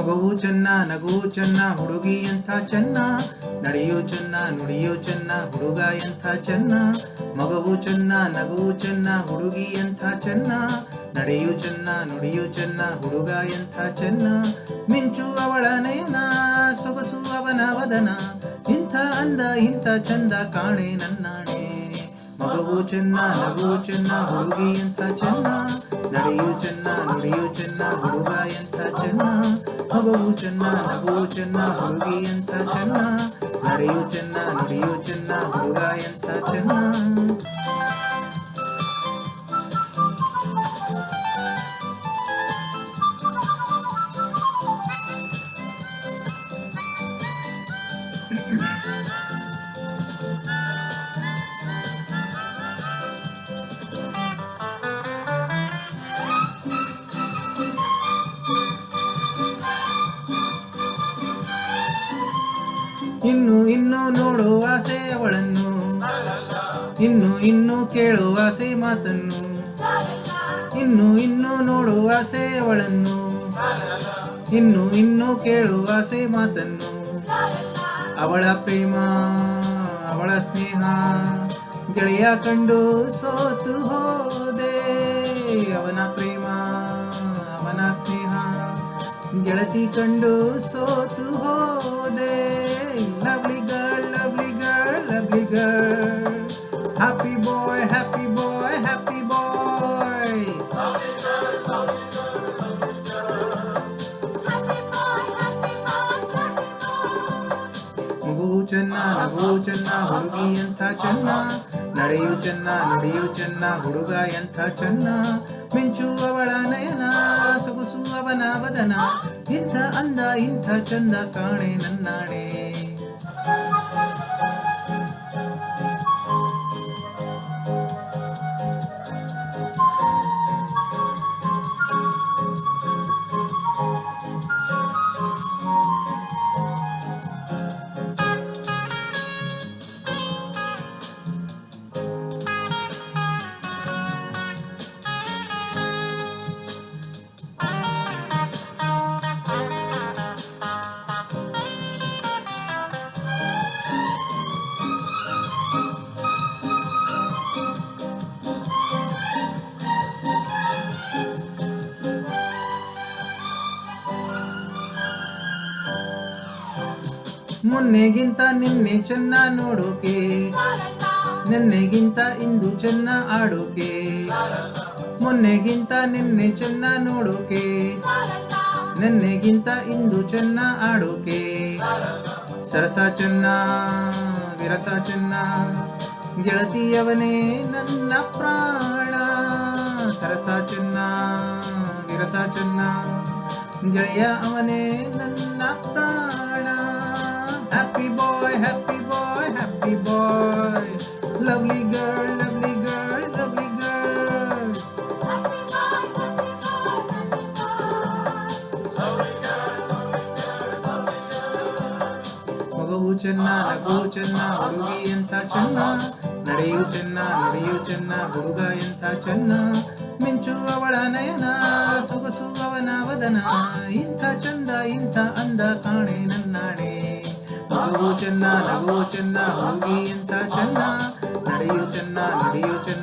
ಮಗುವು ಚೆನ್ನ ನಗುವು ಚೆನ್ನ ಹುಡುಗಿ ಎಂಥ ಚೆನ್ನ ನಡೆಯೋ ಚೆನ್ನ ನುಡಿಯೋ ಚೆನ್ನ ಹುಡುಗ ಎಂಥ ಚೆನ್ನ ಮಗುವು ಚೆನ್ನ ನಗುವು ಚೆನ್ನ ಹುಡುಗಿ ಎಂಥ ಚೆನ್ನ ನಡೆಯೋ ಚೆನ್ನ ನುಡಿಯೋ ಚೆನ್ನ ಹುಡುಗ ಎಂಥ ಚೆನ್ನ ಮಿಂಚು ಅವಳ ನಯನ ಸೊಗಸು ಅವನ ವದನ ಇಂಥ ಅಂದ ಇಂಥ ಚಂದ ಕಾಣೆ ನನ್ನಾಣೆ ಮಗುವು ಚೆನ್ನ ನಗುವು ಚೆನ್ನ ಹುಡುಗಿ ಎಂಥ ಚೆನ್ನ ನಡೆಯೋ ಚೆನ್ನ ನುಡಿಯೋ ಚೆನ್ನ ಹುಡುಗ ಎಂಥ ಚೆನ್ನ ಮಗುವು ಚೆನ್ನ ನಗುವು ಚೆನ್ನ ಹುಡುಗಿ ಎಂಥ ಚೆನ್ನ ನಡೆಯೋ ಚೆನ್ನ ನುಡಿಯೋ ಚೆನ್ನ ಹುಡುಗ ಎಂಥ ಚೆನ್ನ ಇನ್ನು ಇನ್ನು ನೋಡುವ ಆಸೆ ಅವಳನ್ನು ಇನ್ನು ಇನ್ನು ಕೇಳುವ ಆಸೆ ಮಾತನ್ನು ಇನ್ನು ಇನ್ನು ನೋಡುವ ಆಸೆ ಅವಳನ್ನು ಇನ್ನು ಇನ್ನು ಕೇಳುವ ಆಸೆ ಮಾತನ್ನು ಅವಳ ಪ್ರೇಮ ಅವಳ ಸ್ನೇಹ ಗೆಳೆಯ ಕಂಡು ಸೋತು ಹೋದೆ ಅವನ ಪ್ರೇಮ ಅವನ ಸ್ನೇಹ ಗೆಳತಿ ಕಂಡು ಸೋತು ಹೋದೆ lovely girl lovely girl lovely girl happy boy happy boy happy boy ಮಗುವು ಚೆನ್ನ ನಗುವು ಚೆನ್ನ ಹುಡುಗಿ ಎಂಥ ಚೆನ್ನ ನಡೆಯು ಚೆನ್ನ ನುಡಿಯು ಚೆನ್ನ ಹುಡುಗ ಎಂಥ ಚೆನ್ನ ಮಿಂಚು ಅವಳ ನಯನ ಸೊಗಸು ಅವನ ವದನ ಇಂಥ ಅಂದ ಇಂಥ ಚಂದ ಕಾಣೆ ನನ್ನಾಣೆ ಮೊನ್ನೆಗಿಂತ ನಿನ್ನೆ ಚೆನ್ನ ನೋಡೋಕೆ ನಿನ್ನೆಗಿಂತ ಇಂದು ಚೆನ್ನ ಆಡೋಕೆ ಮೊನ್ನೆಗಿಂತ ನಿನ್ನೆ ಚೆನ್ನ ನೋಡೋಕೆ ನಿನ್ನೆಗಿಂತ ಇಂದು ಚೆನ್ನ ಆಡೋಕೆ ಸರಸ ಚೆನ್ನ ವಿರಸ ಚೆನ್ನ ಗೆಳತಿಯವನೇ ನನ್ನ ಪ್ರಾಣ ಸರಸ ಚೆನ್ನ ವಿರಸ ಚೆನ್ನ ಗೆಳೆಯ ಅವನೇ ನನ್ನ ಪ್ರಾಣ happy boy happy boy happy boy lovely girl lovely girl lovely girl happy boy happy boy happy boy lovely girl lovely girl lovely girl ಮಗುವು ಚೆನ್ನ ನಗುವು ಚೆನ್ನ ಹುಡುಗಿ ಎಂಥ ಚೆನ್ನ ನಡೆಯು ಚೆನ್ನ ನುಡಿಯು ಚೆನ್ನ ಹುಡುಗ ಎಂಥ ಚೆನ್ನ ಮಿಂಚು ಅವಳ ನಯನ ಸೊಗಸು ಅವನ ವದನ ಇಂಥ ಚಂದ ಇಂಥ ಅಂದ ಕಾಣೆ ನನ್ನಾಣೆ ಮಗುವು ಚೆನ್ನ ನಗುವು ಚೆನ್ನ ಹುಡುಗಿ ಎಂಥ ಚೆನ್ನ ನಡೆಯು ಚೆನ್ನ ನುಡಿಯು ಚೆನ್ನ